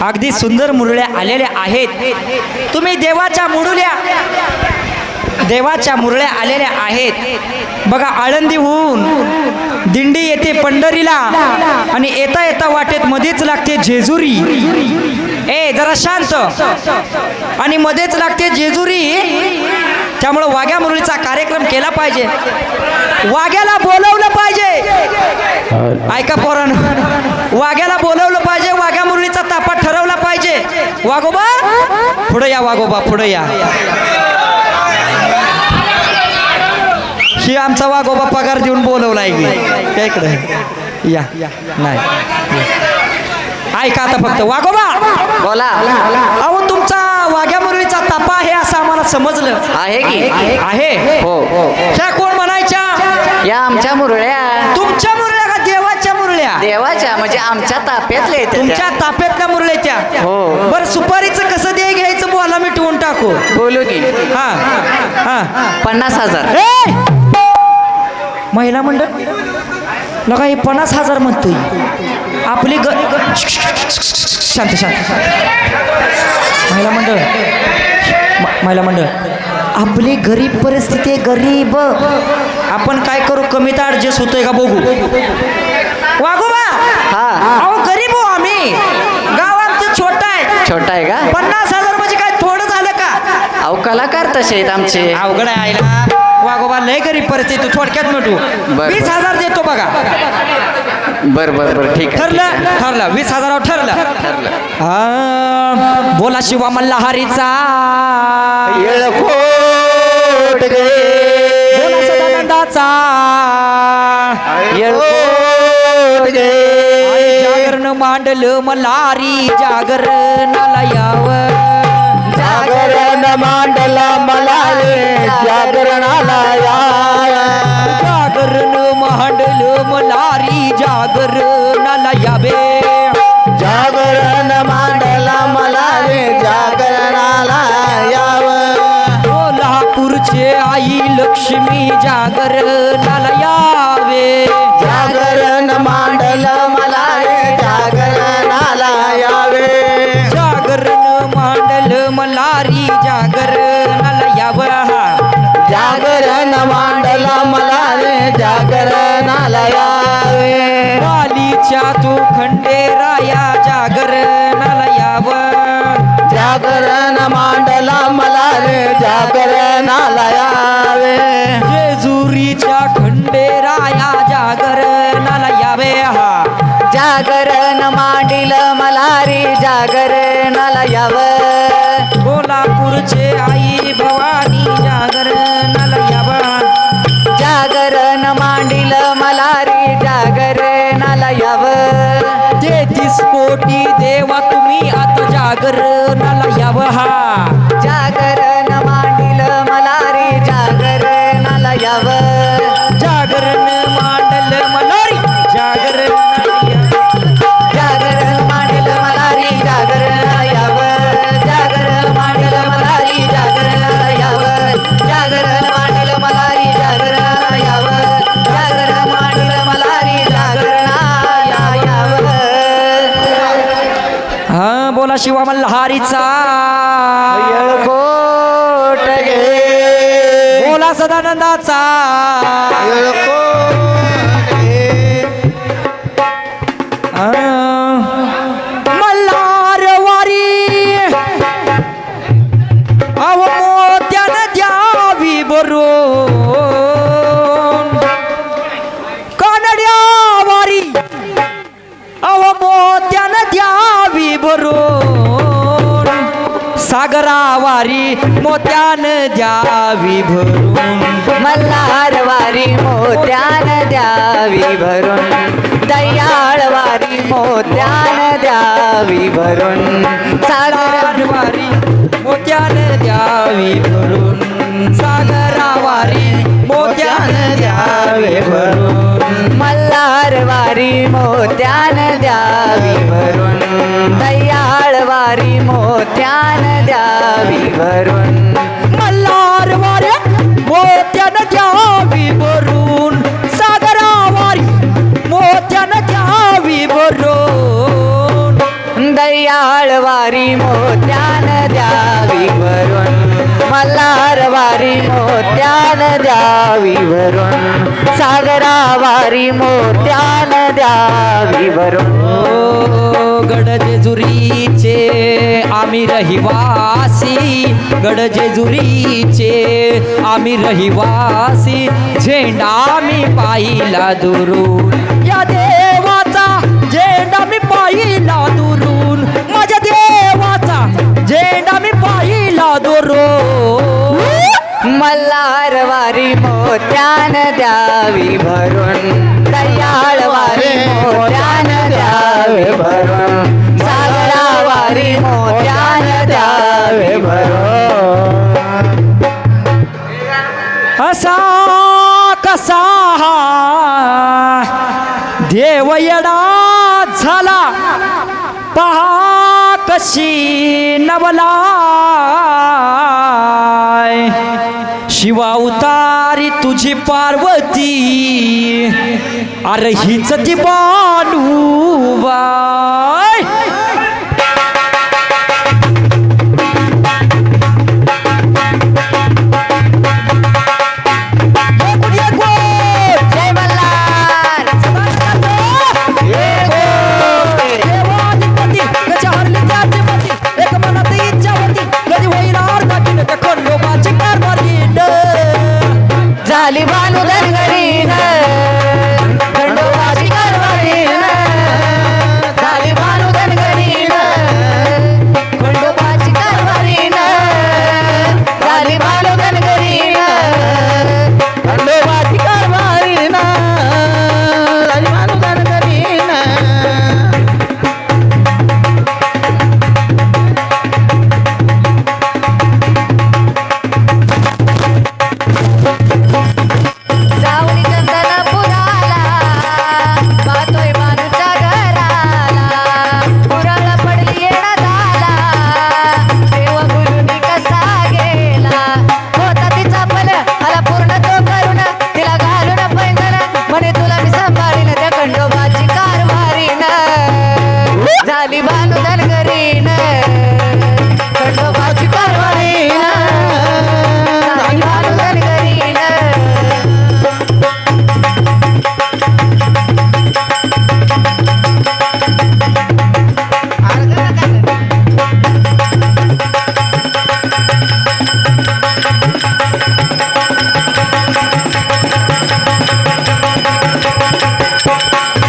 अगदी सुंदर मुरळ्या आलेल्या आहेत। तुम्ही देवाच्या मुरळ्या आलेल्या आहेत। बघा आळंदीहून दिंडी येते पंढरीला आणि येता येता वाटेत मध्येच लागते जेजुरी। ए जरा शांत, आणि मध्येच लागते जेजुरी। त्यामुळे वाघ्या मुरळीचा कार्यक्रम केला पाहिजे, वाघ्याला बोलवलं पाहिजे। ऐका पोरांनो, वाघ्याला बोलवलं पाहिजे, वाघ्या मुरळीचा तापा ठरवला पाहिजे। वाघोबा पुढे या, वाघोबा पुढे या। ही आमचा वाघोबा पगार देऊन बोलवलाय की इकडे या। नाही ऐका आता फक्त, वाघोबा बोला। अहो तुमचा वाघ्या मुरळीचा तापा आहे असं आम्हाला समजलं आहे की आहे। हो हो त्या कोण म्हणायच्या? या आमच्या मुरळ्या। तुमच्या मुरळ्या का देवाच्या मुरळ्या? देवाच्या म्हणजे आमच्या ताप्यातल्या आहेत त्या। तुमच्या ताप्यातल्या मुरळ्या त्या। हो बरं सुपारीचं कसं दे घ्यायचं बोला, मी ठेवून टाकू। बोलू की हा हा 50,000। ए! महिला मंडळ लगा हे 50,000 म्हणतोय। आपली शांत शांत महिला मंडळ आपली गरीब परिस्थिती आहे, गरीब। आपण काय करू, कमी तर ऍडजस्ट होतोय का बघू। वाघोबा हा अहो गरीब हो आम्ही, गाव आमचं छोटं आहे। छोटा आहे का? 50,000 म्हणजे काय थोडं झालं का? अहो कलाकार तसे आहेत आमचे। अवघड आहे आईला। वाघोबा लय गरीब परिस्थिती, थोडक्यात मिळू। बर. 20,000 देतो बघा। बर बर बर ठीक आहे ठरलं 20,000 ठरलं। हा बोला शिवा मल्हारीचा येळकोट गे बोला सदानंदाचा येळकोट गे जागरण मांडलं मल्हारी जागरणाला यावं। जागरण मांडला मला रे जागरणाला जागरण मांडलं मल्हारी जागरणाला यावे। जागरण मांडला मला रे जागरणाला यावं। कोल्हापूरचे आई लक्ष्मी जागरणाला यावे। जागरण मांडलं मला रे जागरणाला यावे। जागरण मांडलं मल्हारी जागरणाला यावं। जागरण मांडला मला रे जागरणाला यावे। वालीच्या तू खंडेराया जागरणाला यावं। जागरण मांडला मला रे जागरणाला यावे। जेजुरीच्या खंडेराया जागरणाला यावे। जागरण मांडिल मला रे जागरणाला यावं। कोल्हापूरचे आई भवानी जागरणाला यावं। जागरण मांडिल मला रे जागरणाला यावं। 33 कोटी देवा तुम्ही आता जागरणाला यावं। जागरण मांडिल मला रे जागरणाला यावं। जागरण मांडलं मल्हारी जागरणाला यावं। जागरण मांडिल मला रे जागरणाला यावं। जागरण मांडिल मला रे जागरणाला यावं। जागरण मांडिल मला रे जागरणाला यावं। जागरण मांडिल मला रे जागरणाला यावं। हा बोला शिवा मल्हारीचा येळकोट गे बोला सदानंदाचा मल्हारवारी अव मोत्यानं द्यावी भरून कानड्यावारी अव मोत्यानं द्यावी भरून सागरावारी मोत्यानं द्यावी भरून मल्हारवारी मोत्यान द्यावी भरून दयाळवारी मोत्यान द्यावी भरून सागरवारी मोत्यानं द्यावी भरून सागरावारी मोत्यानं द्यावी भरून मल्हारवारी मोत्यान द्यावी भरून दयाळवारी मोत्यान द्यावी भरून मल्हारवारी मोत्यानं द्यावी भरून सागरावारी मोत्यानं द्यावी भरून दयाळवारी मोत्यान द्यावी भरून मल्हारवारी मोत्यान द्यावी भरून सागरावारी मोत्यान द्यावी भरून गड जेजुरीचे आम्ही रहिवासी गड जेजुरीचे आम्ही रहिवासी झेंडा मी पाहिला दुरून या देवाचा झेंडा मी पाहिला दुरून माझ्या देवाचा झेंडा मी पाहिला दुरून मल्हारवारी मोत्यान द्यावी भरून दयाळवारी मोत्यान द्यावी भरून सागरावारी मोत्यान द्यावी भरून असा कसा हा देव येडा झाला पहा कशी नवलाय शिवा उतारी तुझी पार्वती अरे हीच ती बानुबाई जय मल्हार झाली बानू धनगरीन खंडोबाची कारवारीन झाली बानू धनगरीन खंडोबाची कारवारीन झाली बानू धनगरीन खंडोबाची कारवारीन झाली बानू धनगरीन जाऊनी चंदनपुराला पाहतोय बानूच्या घराला पुराला पडली येडा झाला देव गुरुनी कसा गेला होता तिचा पल आला पूर्ण तो करून तिला घालून पैंजण म्हणे तुला मी सांभाळीन त्या खंडोबाची कारभारीन झाली बानू धनगरीन खंडोबाची कारभारीन झाली बानू धनगरीन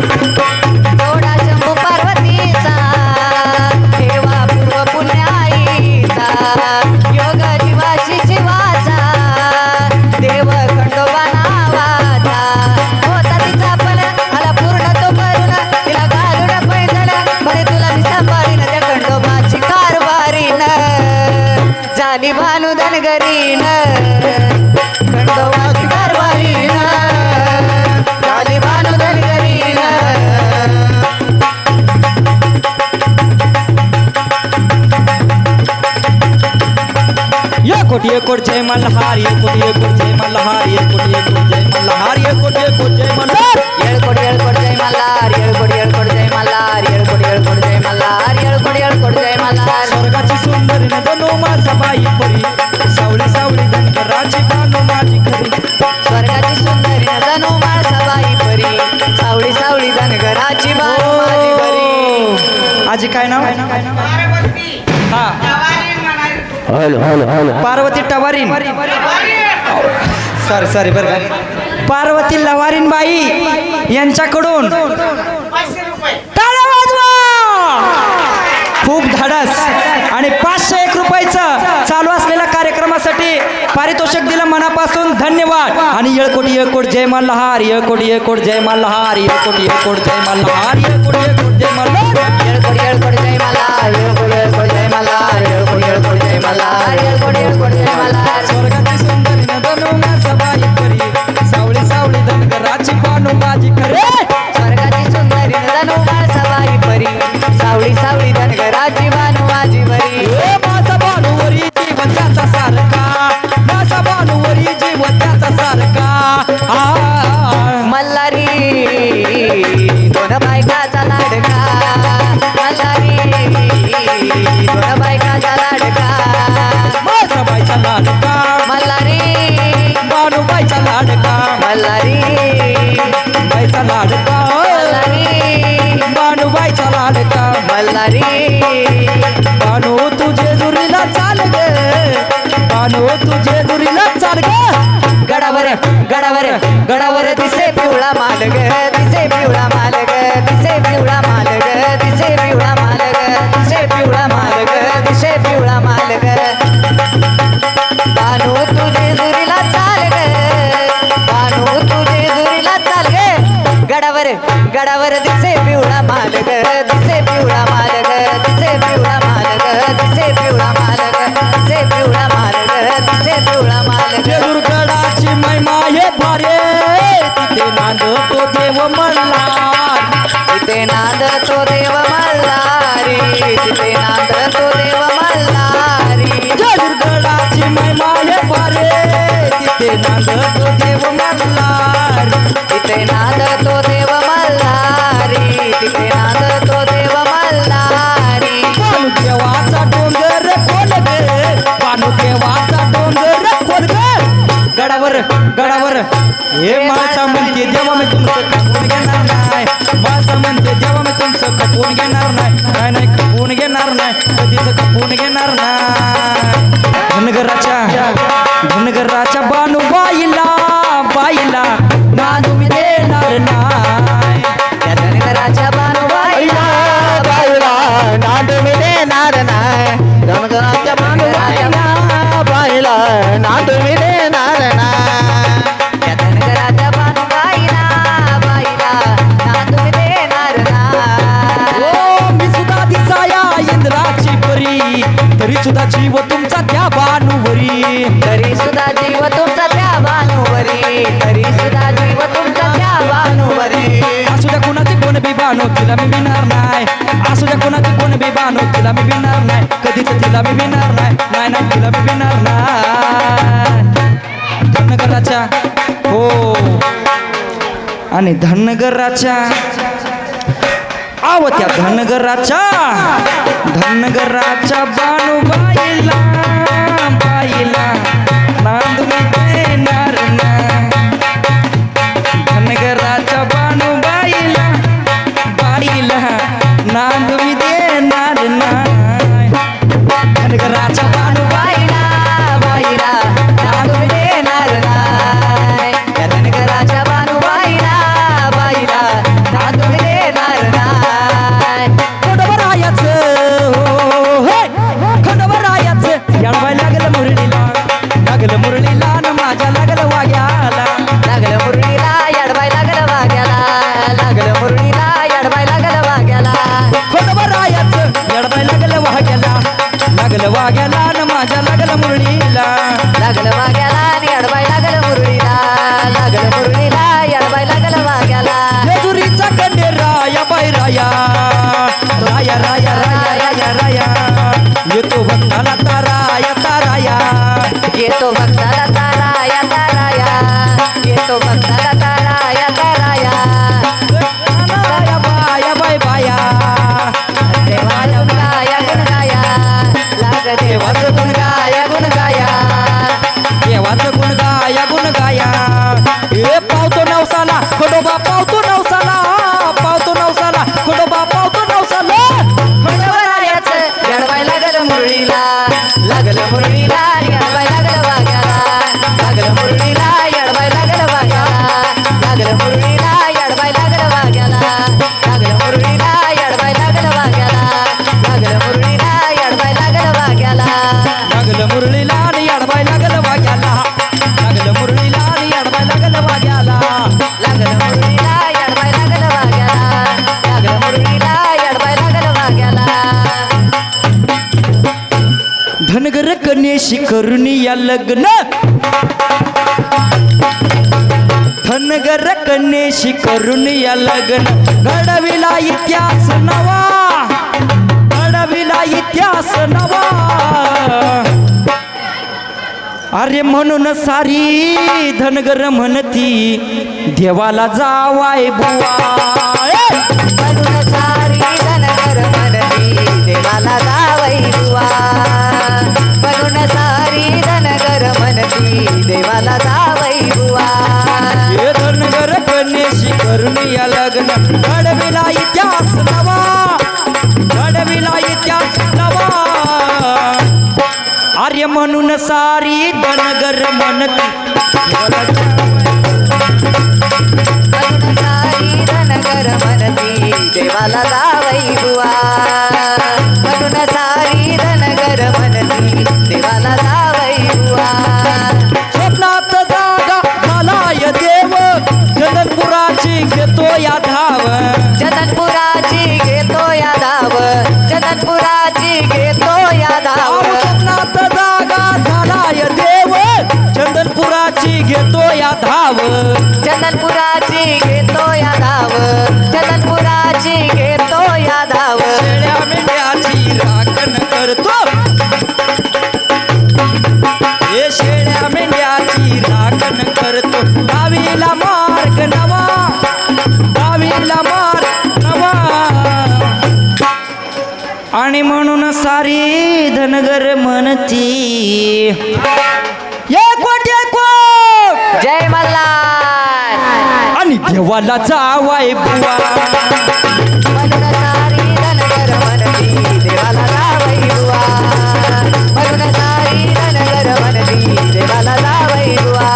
थोडा शंभू पार्वतीचा देवा पूर्व पुण्याईचा योग जीवाशी शिवाचा देव खंडोबा नावाचा होता तिचा पण आला पूर्ण तो करून तिला घालून पैंजण म्हणे तुला मी सांभाळीन त्या खंडोबाची कारभारीन झाली भानू धनगरीन खंडोबाची कारभारीन झाली भानू धनगरीन ये कोट जय मल्हार ये कोट जय मल्हार ये कोट जय मल्हार ये कोट जय मल्हार येळकोट येळकोट जय मल्हार येळकोट येळकोट जय मल्हार येळकोट येळकोट जय मल्हार येळकोट येळकोट जय मल्हार स्वर्गाची सुंदरी नदनो माझा बाई परी सावली सावली धनगराची बानो माझी खरी स्वर्गाची सुंदरी नदनो माळसा बाई परी सावळी सावळी धनगराची बाई माझी बरी आजी काय नाव हा पार्वती टवारीन सॉरी बरं का पार्वती लवारीन बाई यांच्याकडून टाळ्या वाजवा खूप धाडस आणि 501 रुपयाचं चालू असलेल्या कार्यक्रमासाठी पारितोषिक दिलं मनापासून धन्यवाद आणि येळकोट जय मल्हार येळकोट जय मल्हार येळकोट जय मल्हार येळकोट जय मल्हार येळकोट येळकोट जय मल्हार येळकोट येळकोट जय मल्हार येळकोट येळकोट जय मल्हार येळकोट येळकोट जय मल्हार स्वर्गाची सुंदरी नदनो माझा बाई परी सावली सावली धनगराची बानो माझी खरी स्वर्गाची सुंदरी नदनो माळसा बाई परी सावळी सावळी धनगराची बानू माझी बरी माझा बानूवरी जीवन त्याचा सारखा माझा बानूवरी जीवन त्याचा सारखा मल्हारी दोन बायकाचा लाडका मल्हारी दोन लाडका मल्हारी बानो तू जेजुरीला चाल ग बानो तू जेजुरीला चाल ग गडावर गडावर गडावर दिसे पिवळा मालग दिसे पिवळा मालग दिसे पिवळा मालग दिसे पिवळा मालग दिसे पिवळा मालग दिसे पिवळा मालग बानू तुझे जुरीला चाल ग बानू तुझे जुरीला चाल ग गडावर गडावर दिसे पिवळा मालग दिसे पिवळा मालग दिसे पिवळा मालग दिसे पिवळा मालग दिसे पिवळा मालग दिसे पिवळा मालग जेजुरगडाची महिमा हे भारे तिथे नांदतो देव मल्हार तिथे नांदतो देव मल्हारी तिथे नांदतो देव मल्हारी जेजुरगडाची महिमा हे भारे तिथे नांदतो देव मल्हार तिथे नांदतो देव मल्हारी तिथे नांदतो देव मल्हारी बानू देवाचा डोंगर खोल ग बानू देवाचा डोंगर खोल ग गडावर गडावर हे माणसा म्हणते देवा मी तुमचं खपवून घेणार नाही माणसा म्हणते देवा मी तुमचं खपवून घेणार नाही नाही खपवून घेणार नाही कधीच खपवून घेणार नाही धनगराच्या बानू बाईला नांदू मी देणार नाही त्या धनगराच्या बानुबाईला बाईला नांदू मी देणार नाही धनगराच्या बाईला नांदू मी देणार नाही त्या धनगराच्या बानुबाईला बाईला नांदू देणार नाही ओ मी सुद्धा दिसाया इंद्राची परी तरी सुद्धा जीव तुमचा त्या बानूवरी तरी सुद्धा जीव तुमचा त्या बानुवरी तरी सुद्धा जीव तुमचा त्या बानुवरी असू द्या कोणाची कोण बी बानो तिला मी भिणार नाही असू द्या कोणाची कोण बी बानो तिला मी भिणार नाही कधीच तिला मी भिणार नाही नाही नाही तिला मी भिणार नाही धनगराच्या हो आणि धनगराच्या आव त्या धनगराच्या बानूबाईला बाईला नांद मी देणार नाही धनगराच्या बानूबाईला बाईला नांद मी देणार नाही धनगराच्या बानूबाईला बाईला नांदू देणार नाही त्या धनगराच्या बानुबाईला बाईला नांदू देणार नाही खंडोबरायाचं हो हे खंडोबरायाचं याडवाय लागलं मुरळीला न माझ्या लागलं वाग्याला लागलं मुरळीला याडबाय लागलं वाग्याला लागलं मुरळीला याडबाय लागलं वाग्याला खंडोबरायाचं याडवाय लागलं वाग्याला न माझ्या लागलं मुरळीला लागलं वाग्याला आणि याडबाय लागलं मुरळीला लागलं मुरळीला याडबाय लागलं वाग्याला जेजुरीचा कंडे राया बाई राया राया राया राया राया राया येतो भक्ताला ताराया येतो भक्ताला ताराया ताराया येतो भक्ताला ताराया ताराया राया बाया बाय बाया देवाला गुणगाया गुणगाया लाग देवाचं गुणगाया गुणगाया देवाचं गुण गाया हे पावतो नवसाला खडोबा पावतो नवसाला खडोबा पावतो नवसाला खंडोबारायाचं याडबाय लागलं मुरळीला लागलं मुरळीला याडबाय लागलं वाग्याला लागलं मुरळीला याडबाय लागलं वाग्याला लागलं मुरळीला याडबाय लागलं वाग्याला लागलं मुरळीला याडबाय लागलं वाग्याला लागलं मुरळीला याडबाय लागलं वाग्याला लागलं मुरळीला आणि अडवाय लागलं वाग्याला लागलं मुरळीला आणि अडवाय लागलं वाग्याला लागलं मुरळीला याडबाय लागलं वाग्याला लागलं मुरळीला याडबाय लागलं वाग्याला धनगर कन्येशी करुणी या लग्न धनगर कन्येशी करुणी या लग्न घडविला इतिहास नवा अरे म्हणून सारी धनगर म्हणती देवाला जावाय बुवा म्हणून सारी धनगर म्हणती देवाला जावई बुवा म्हणून सारी धनगर म्हणती देवाला जावई बुवा हे धनगर कन्येशी करुणी या लग्न घडविला इतिहास नवा म्हणून सारी धनगर म्हणती म्हणून सारी धनगर म्हणती देवाला जावई बुवा म्हणून सारी धनगर म्हणती देवाला जावई बुवा स्वप्नात जागा झालाय देव जगतपुराची घेतो या धाव जननपुराची घेतो या धाव जननपुराची घेतो या धाव स्वप्नात जागा झालाय देव चंदनपुराची घेतो या धाव जननपुराची घेतो या धाव जननपुराची घेतो या धाव शेळ्या मेंढ्याची राखण करतो हे शेळ्या मेंढ्याची राखण करतो दहावीला मार्ग नवा दहावीला मार्ग नवा आणि म्हणून सारी धनगर म्हणती एक जय मल्हार आणि देवाला जावाय बुवा म्हणून सारी धनगर म्हणती देवाला जावई बुवा म्हणून सारी धनगर म्हणती देवाला जावई बुवा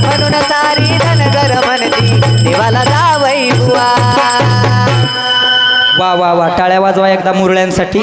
म्हणून सारी धनगर म्हणती देवाला जावई बुवा वा वा वा टाळ्या वाजवा एकदा मुरळ्यांसाठी